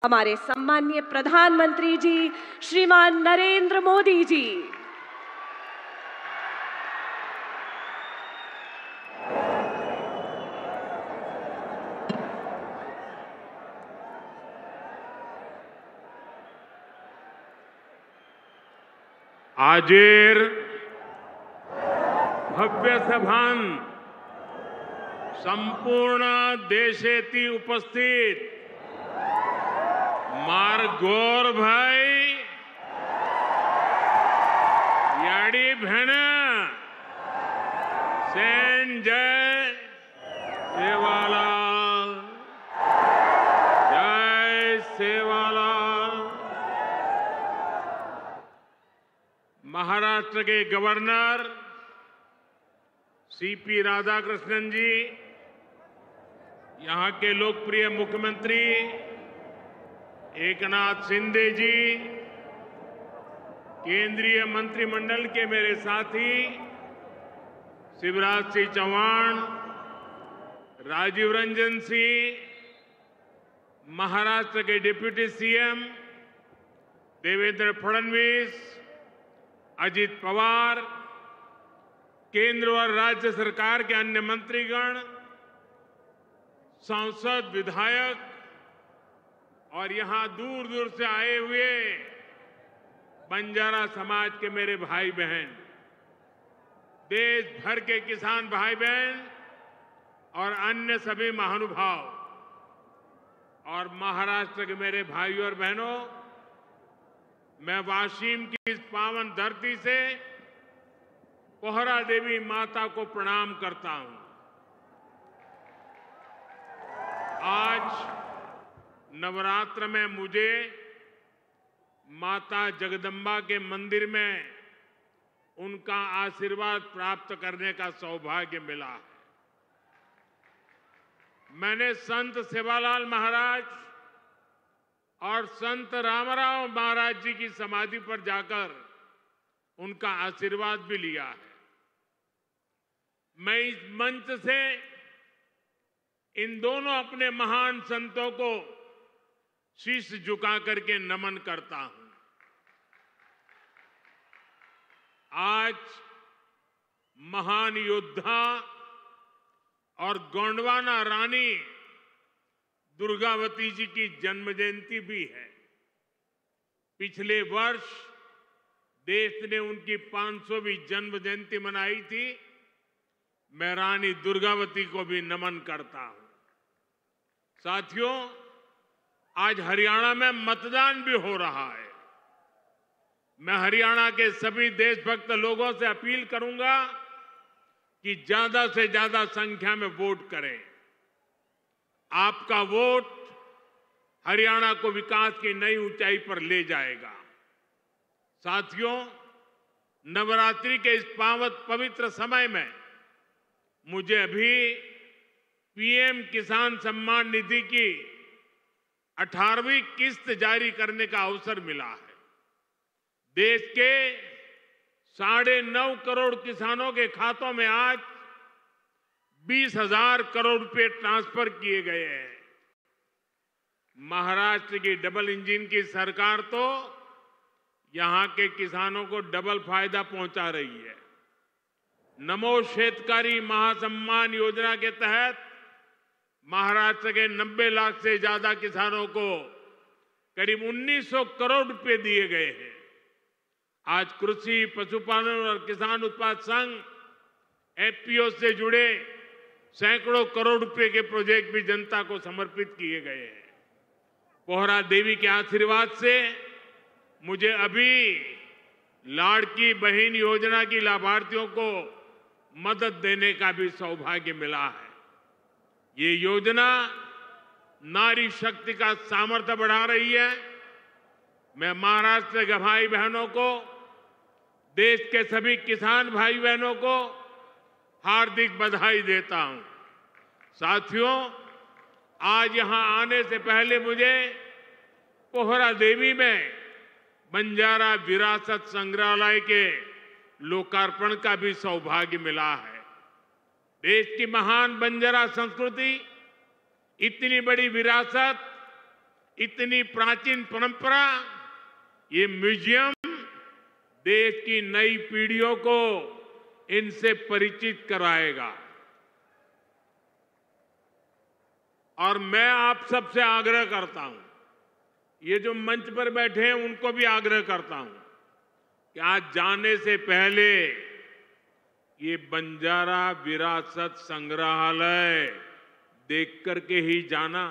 हमारे सम्माननीय प्रधानमंत्री जी श्रीमान नरेंद्र मोदी जी। आजेर भव्य सभान संपूर्ण देशेती उपस्थित मार गोर भाई याडी भेण सेन जय सेवालाल जय सेवालाल। महाराष्ट्र के गवर्नर सीपी राधाकृष्णन जी, यहां के लोकप्रिय मुख्यमंत्री एकनाथ शिंदे जी, केंद्रीय मंत्रिमंडल के मेरे साथी शिवराज सिंह चौहान, राजीव रंजन सिंह, महाराष्ट्र के डिप्टी सीएम देवेंद्र फडणवीस, अजित पवार, केंद्र और राज्य सरकार के अन्य मंत्रीगण, सांसद, विधायक और यहां दूर दूर से आए हुए बंजारा समाज के मेरे भाई बहन, देश भर के किसान भाई बहन और अन्य सभी महानुभाव और महाराष्ट्र के मेरे भाइयों और बहनों, मैं वाशिम की इस पावन धरती से पोहरा देवी माता को प्रणाम करता हूं। आज नवरात्र में मुझे माता जगदम्बा के मंदिर में उनका आशीर्वाद प्राप्त करने का सौभाग्य मिला है। मैंने संत सेवालाल महाराज और संत रामराव महाराज जी की समाधि पर जाकर उनका आशीर्वाद भी लिया है। मैं इस मंच से इन दोनों अपने महान संतों को शीश झुका करके नमन करता हूं। आज महान योद्धा और गोंडवाना रानी दुर्गावती जी की जन्म जयंती भी है। पिछले वर्ष देश ने उनकी 500वीं जन्म जयंती मनाई थी। मैं रानी दुर्गावती को भी नमन करता हूं। साथियों, आज हरियाणा में मतदान भी हो रहा है। मैं हरियाणा के सभी देशभक्त लोगों से अपील करूंगा कि ज्यादा से ज्यादा संख्या में वोट करें। आपका वोट हरियाणा को विकास की नई ऊंचाई पर ले जाएगा। साथियों, नवरात्रि के इस पवित्र समय में मुझे अभी पीएम किसान सम्मान निधि की 18वीं किस्त जारी करने का अवसर मिला है। देश के 9.5 करोड़ किसानों के खातों में आज 20,000 करोड़ रुपए ट्रांसफर किए गए हैं। महाराष्ट्र की डबल इंजन की सरकार तो यहां के किसानों को डबल फायदा पहुंचा रही है। नमो शेतकारी महासम्मान योजना के तहत महाराष्ट्र के 90 लाख से ज्यादा किसानों को करीब 1900 करोड़ रुपए दिए गए हैं। आज कृषि, पशुपालन और किसान उत्पाद संघ एफपीओ से जुड़े सैकड़ों करोड़ रुपए के प्रोजेक्ट भी जनता को समर्पित किए गए हैं। पोहरा देवी के आशीर्वाद से मुझे अभी लाड़की बहन योजना की लाभार्थियों को मदद देने का भी सौभाग्य मिला है। ये योजना नारी शक्ति का सामर्थ्य बढ़ा रही है। मैं महाराष्ट्र के भाई बहनों को, देश के सभी किसान भाई बहनों को हार्दिक बधाई देता हूं। साथियों, आज यहां आने से पहले मुझे पोहरा देवी में बंजारा विरासत संग्रहालय के लोकार्पण का भी सौभाग्य मिला है। देश की महान बंजारा संस्कृति, इतनी बड़ी विरासत, इतनी प्राचीन परंपरा, ये म्यूजियम देश की नई पीढ़ियों को इनसे परिचित कराएगा। और मैं आप सबसे आग्रह करता हूं, ये जो मंच पर बैठे हैं उनको भी आग्रह करता हूं कि आज जाने से पहले ये बंजारा विरासत संग्रहालय देख करके ही जाना।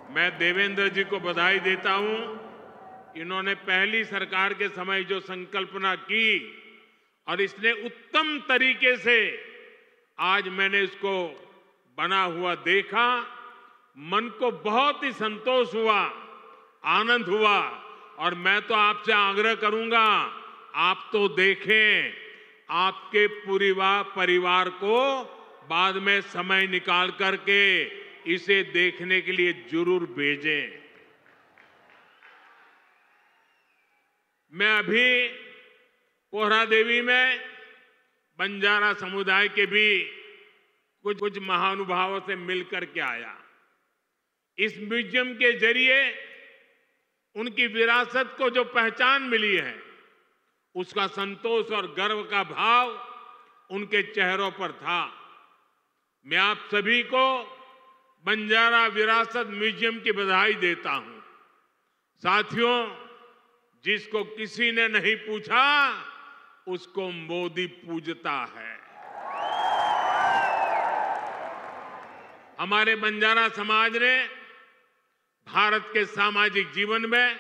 मैं देवेंद्र जी को बधाई देता हूं, इन्होंने पहली सरकार के समय जो संकल्पना की और इसने उत्तम तरीके से आज मैंने इसको बना हुआ देखा, मन को बहुत ही संतोष हुआ, आनंद हुआ। और मैं तो आपसे आग्रह करूंगा, आप तो देखें, आपके पूरे परिवार को बाद में समय निकाल करके इसे देखने के लिए जरूर भेजें। मैं अभी पोहरा देवी में बंजारा समुदाय के भी कुछ महानुभावों से मिलकर के आया। इस म्यूजियम के जरिए उनकी विरासत को जो पहचान मिली है, उसका संतोष और गर्व का भाव उनके चेहरों पर था। मैं आप सभी को बंजारा विरासत म्यूजियम की बधाई देता हूं। साथियों, जिसको किसी ने नहीं पूछा, उसको मोदी पूजता है। हमारे बंजारा समाज ने भारत के सामाजिक जीवन में,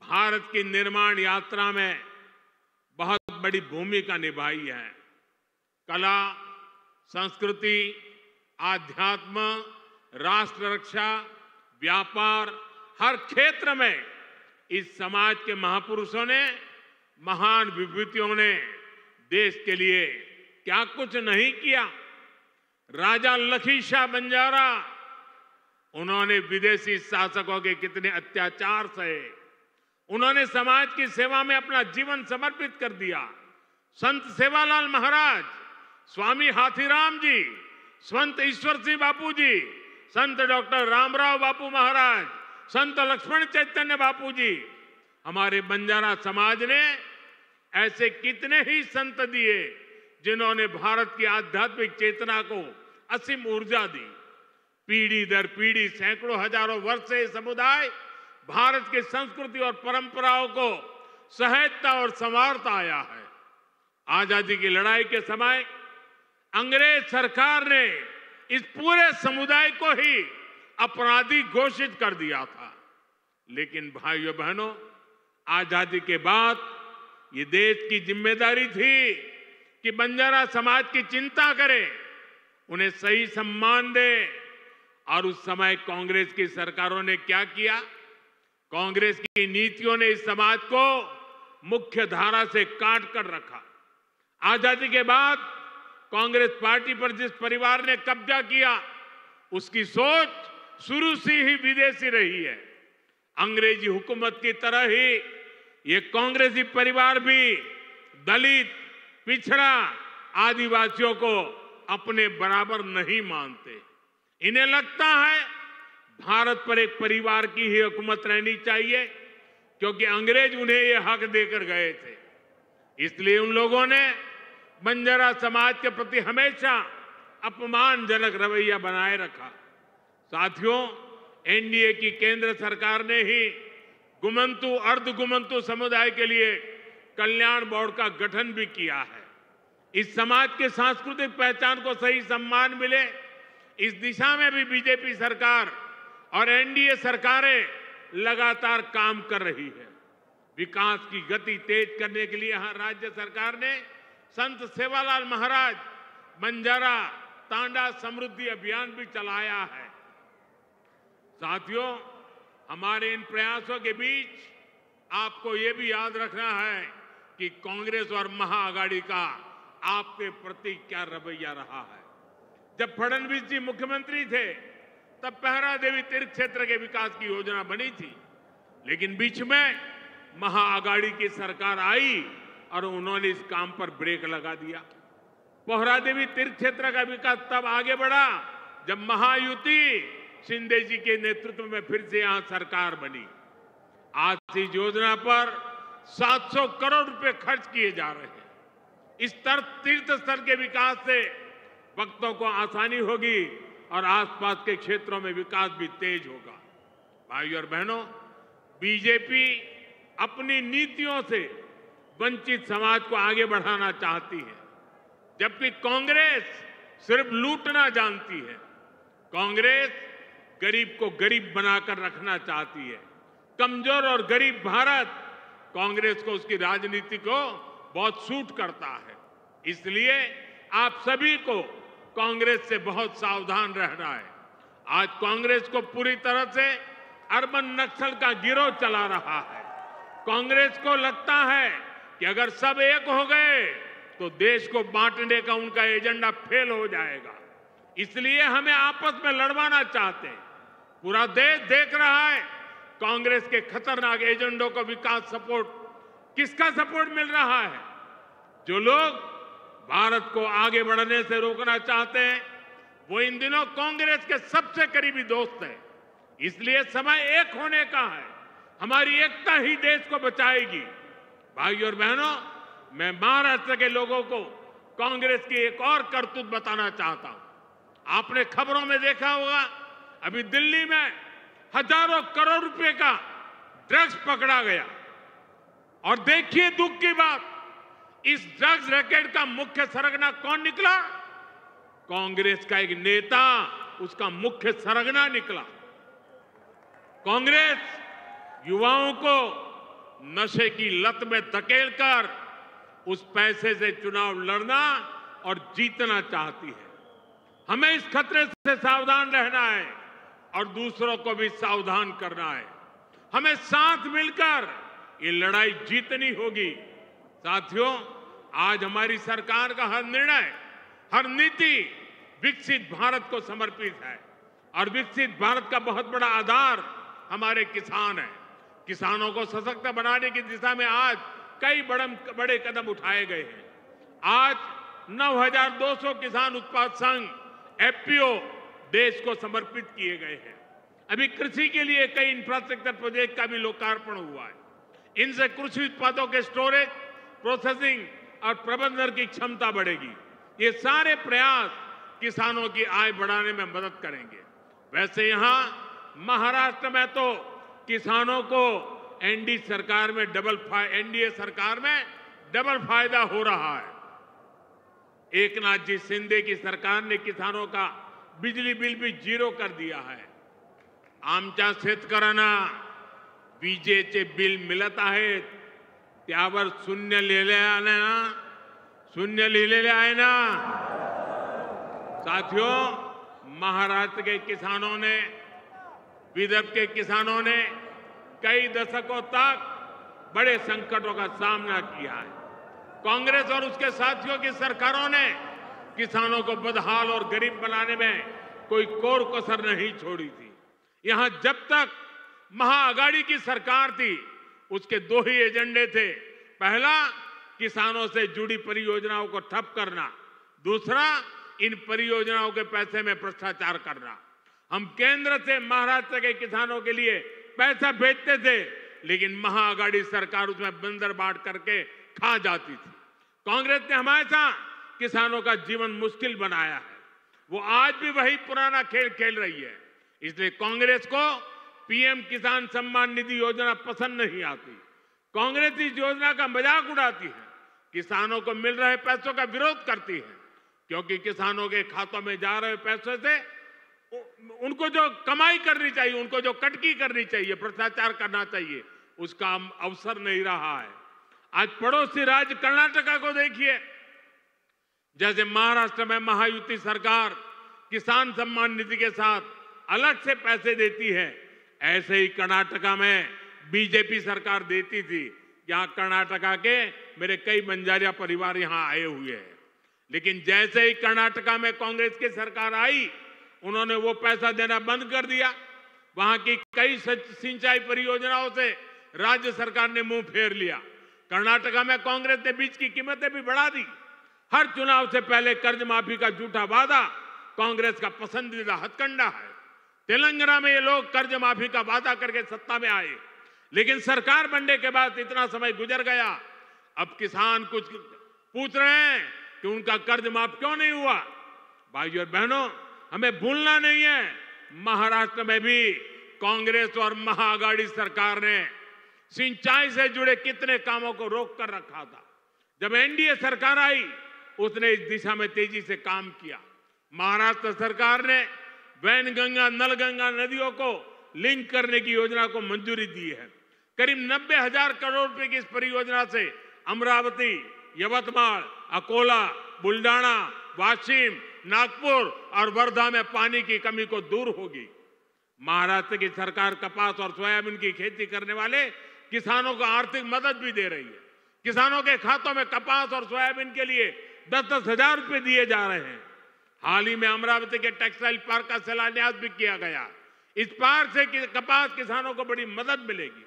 भारत की निर्माण यात्रा में बहुत बड़ी भूमिका निभाई है। कला, संस्कृति, आध्यात्म, राष्ट्र रक्षा, व्यापार, हर क्षेत्र में इस समाज के महापुरुषों ने, महान विभूतियों ने देश के लिए क्या कुछ नहीं किया। राजा लखी शाह बंजारा, उन्होंने विदेशी शासकों के कितने अत्याचार सहे, उन्होंने समाज की सेवा में अपना जीवन समर्पित कर दिया। संत सेवालाल महाराज, स्वामी हाथीराम जी, संत ईश्वर सिंह बापू जी, संत डॉक्टर रामराव बापू महाराज, संत लक्ष्मण चैतन्य बापू जी, हमारे बंजारा समाज ने ऐसे कितने ही संत दिए जिन्होंने भारत की आध्यात्मिक चेतना को असीम ऊर्जा दी। पीढ़ी दर पीढ़ी, सैकड़ों हजारों वर्ष से समुदाय भारत की संस्कृति और परंपराओं को सहेजता और संवारता आया है। आजादी की लड़ाई के समय अंग्रेज सरकार ने इस पूरे समुदाय को ही अपराधी घोषित कर दिया था। लेकिन भाइयों बहनों, आजादी के बाद ये देश की जिम्मेदारी थी कि बंजारा समाज की चिंता करे, उन्हें सही सम्मान दे। और उस समय कांग्रेस की सरकारों ने क्या किया? कांग्रेस की नीतियों ने इस समाज को मुख्य धारा से काट कर रखा। आजादी के बाद कांग्रेस पार्टी पर जिस परिवार ने कब्जा किया, उसकी सोच शुरू से ही विदेशी रही है। अंग्रेजी हुकूमत की तरह ही ये कांग्रेसी परिवार भी दलित, पिछड़ा, आदिवासियों को अपने बराबर नहीं मानते। इन्हें लगता है भारत पर एक परिवार की ही हुकूमत रहनी चाहिए, क्योंकि अंग्रेज उन्हें ये हक देकर गए थे। इसलिए उन लोगों ने बंजारा समाज के प्रति हमेशा अपमानजनक रवैया बनाए रखा। साथियों, एनडीए की केंद्र सरकार ने ही गुमंतु, अर्धगुमंतु समुदाय के लिए कल्याण बोर्ड का गठन भी किया है। इस समाज के सांस्कृतिक पहचान को सही सम्मान मिले, इस दिशा में भी बीजेपी सरकार और एनडीए सरकारें लगातार काम कर रही है। विकास की गति तेज करने के लिए यहां राज्य सरकार ने संत सेवालाल महाराज बंजारा तांडा समृद्धि अभियान भी चलाया है। साथियों, हमारे इन प्रयासों के बीच आपको ये भी याद रखना है कि कांग्रेस और महाआघाड़ी का आपके प्रति क्या रवैया रहा है। जब फडणवीस जी मुख्यमंत्री थे, तब पहरा देवी तीर्थ क्षेत्र के विकास की योजना बनी थी, लेकिन बीच में महाआघाड़ी की सरकार आई और उन्होंने इस काम पर ब्रेक लगा दिया। पोहरादेवी तीर्थ क्षेत्र का विकास तब आगे बढ़ा जब महायुति शिंदे जी के नेतृत्व में फिर से यहां सरकार बनी। आज इस योजना पर 700 करोड़ रुपए खर्च किए जा रहे हैं। इस तीर्थ स्थल के विकास से भक्तों को आसानी होगी और आसपास के क्षेत्रों में विकास भी तेज होगा। भाइयों और बहनों, बीजेपी अपनी नीतियों से वंचित समाज को आगे बढ़ाना चाहती है, जबकि कांग्रेस सिर्फ लूटना जानती है। कांग्रेस गरीब को गरीब बनाकर रखना चाहती है। कमजोर और गरीब भारत कांग्रेस को उसकी राजनीति को बहुत सूट करता है। इसलिए आप सभी को कांग्रेस से बहुत सावधान रहना है। आज कांग्रेस को पूरी तरह से अर्बन नक्सल का गिरोह चला रहा है। कांग्रेस को लगता है कि अगर सब एक हो गए तो देश को बांटने का उनका एजेंडा फेल हो जाएगा। इसलिए हमें आपस में लड़वाना चाहते हैं। पूरा देश देख रहा है कांग्रेस के खतरनाक एजेंडों को विकास सपोर्ट, किसका सपोर्ट मिल रहा है? जो लोग भारत को आगे बढ़ने से रोकना चाहते हैं वो इन दिनों कांग्रेस के सबसे करीबी दोस्त हैं। इसलिए समय एक होने का है। हमारी एकता ही देश को बचाएगी। भाइयों और बहनों, मैं महाराष्ट्र के लोगों को कांग्रेस की एक और करतूत बताना चाहता हूं। आपने खबरों में देखा होगा, अभी दिल्ली में हजारों करोड़ रुपए का ड्रग्स पकड़ा गया। और देखिए दुख की बात, इस ड्रग्स रैकेट का मुख्य सरगना कौन निकला? कांग्रेस का एक नेता उसका मुख्य सरगना निकला। कांग्रेस युवाओं को नशे की लत में धकेलकर उस पैसे से चुनाव लड़ना और जीतना चाहती है। हमें इस खतरे से सावधान रहना है और दूसरों को भी सावधान करना है। हमें साथ मिलकर ये लड़ाई जीतनी होगी। साथियों, आज हमारी सरकार का हर निर्णय, हर नीति विकसित भारत को समर्पित है और विकसित भारत का बहुत बड़ा आधार हमारे किसान हैं। किसानों को सशक्त बनाने की दिशा में आज कई बड़े कदम उठाए गए हैं। आज 9,200 किसान उत्पाद संघ एफपीओ देश को समर्पित किए गए हैं। अभी कृषि के लिए कई इंफ्रास्ट्रक्चर प्रोजेक्ट का भी लोकार्पण हुआ है। इनसे कृषि उत्पादों के स्टोरेज, प्रोसेसिंग और प्रबंधन की क्षमता बढ़ेगी। ये सारे प्रयास किसानों की आय बढ़ाने में मदद करेंगे। वैसे यहां महाराष्ट्र में तो किसानों को एनडीए सरकार में डबल फायदा हो रहा है। एकनाथ जी शिंदे की सरकार ने किसानों का बिजली बिल भी जीरो कर दिया है। आमच्या शेतकऱ्यांना विजेचे बिल मिळत आहेत त्यावर शून्य लिहिलेले आहे ना। साथियों, महाराष्ट्र के किसानों ने, विदर्भ के किसानों ने कई दशकों तक बड़े संकटों का सामना किया है। कांग्रेस और उसके साथियों की सरकारों ने किसानों को बदहाल और गरीब बनाने में कोई कोर कसर नहीं छोड़ी थी। यहां जब तक महाआघाड़ी की सरकार थी उसके दो ही एजेंडे थे। पहला, किसानों से जुड़ी परियोजनाओं को ठप करना। दूसरा, इन परियोजनाओं के पैसे में भ्रष्टाचार करना। हम केंद्र से महाराष्ट्र के किसानों के लिए पैसा भेजते थे, लेकिन महाआघाड़ी सरकार उसमें बंदर बांट करके खा जाती थी। कांग्रेस ने हमेशा किसानों का जीवन मुश्किल बनाया है। वो आज भी वही पुराना खेल खेल रही है। इसलिए कांग्रेस को पीएम किसान सम्मान निधि योजना पसंद नहीं आती। कांग्रेस इस योजना का मजाक उड़ाती है, किसानों को मिल रहे पैसों का विरोध करती है, क्योंकि किसानों के खातों में जा रहे पैसों से उनको जो कमाई करनी चाहिए, उनको जो कटकी करनी चाहिए, भ्रष्टाचार करना चाहिए, उसका अवसर नहीं रहा है। आज पड़ोसी राज्य कर्नाटका को देखिए, जैसे महाराष्ट्र में महायुति सरकार किसान सम्मान निधि के साथ अलग से पैसे देती है, ऐसे ही कर्नाटका में बीजेपी सरकार देती थी। यहां कर्नाटका के मेरे कई बंजारिया परिवार यहां आए हुए हैं, लेकिन जैसे ही कर्नाटका में कांग्रेस की सरकार आई, उन्होंने वो पैसा देना बंद कर दिया। वहां की कई सिंचाई परियोजनाओं से राज्य सरकार ने मुंह फेर लिया। कर्नाटका में कांग्रेस ने बीज की कीमतें भी बढ़ा दी। हर चुनाव से पहले कर्ज माफी का झूठा वादा कांग्रेस का पसंदीदा हथकंडा है। तेलंगाना में ये लोग कर्ज माफी का वादा करके सत्ता में आए, लेकिन सरकार बनने के बाद इतना समय गुजर गया, अब किसान कुछ पूछ रहे हैं कि उनका कर्ज माफ क्यों नहीं हुआ। भाइयों और बहनों, हमें भूलना नहीं है, महाराष्ट्र में भी कांग्रेस और महाआघाड़ी सरकार ने सिंचाई से जुड़े कितने कामों को रोक कर रखा था। जब एनडीए सरकार आई, उसने इस दिशा में तेजी से काम किया। महाराष्ट्र सरकार ने वैनगंगा, नलगंगा नदियों को लिंक करने की योजना को मंजूरी दी है। करीब 90,000 करोड़ रुपए की इस परियोजना से अमरावती, यवतमाल, अकोला, बुल्डाना, वाशिम, नागपुर और वर्धा में पानी की कमी को दूर होगी। महाराष्ट्र की सरकार कपास और सोयाबीन की खेती करने वाले किसानों को आर्थिक मदद भी दे रही है। किसानों के खातों में कपास और सोयाबीन के लिए 10-10 हजार रुपए दिए जा रहे हैं। हाल ही में अमरावती के टेक्सटाइल पार्क का शिलान्यास भी किया गया। इस पार्क से कपास किसानों को बड़ी मदद मिलेगी।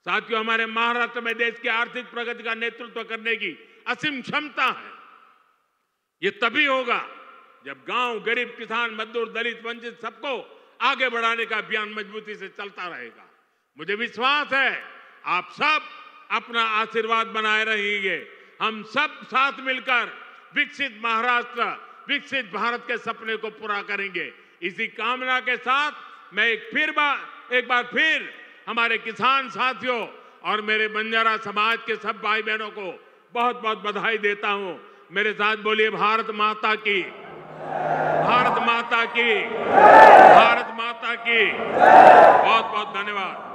साथियों, हमारे महाराष्ट्र में देश की आर्थिक प्रगति का नेतृत्व करने की असीम क्षमता है। ये तभी होगा जब गांव, गरीब, किसान, मजदूर, दलित, वंचित सबको आगे बढ़ाने का अभियान मजबूती से चलता रहेगा। मुझे विश्वास है आप सब अपना आशीर्वाद बनाए रहेंगे। हम सब साथ मिलकर विकसित महाराष्ट्र, विकसित भारत के सपने को पूरा करेंगे। इसी कामना के साथ मैं एक बार फिर हमारे किसान साथियों और मेरे बंजारा समाज के सब भाई बहनों को बहुत बहुत बधाई देता हूं। मेरे साथ बोलिए, भारत माता की, भारत माता की, भारत माता की। बहुत बहुत धन्यवाद।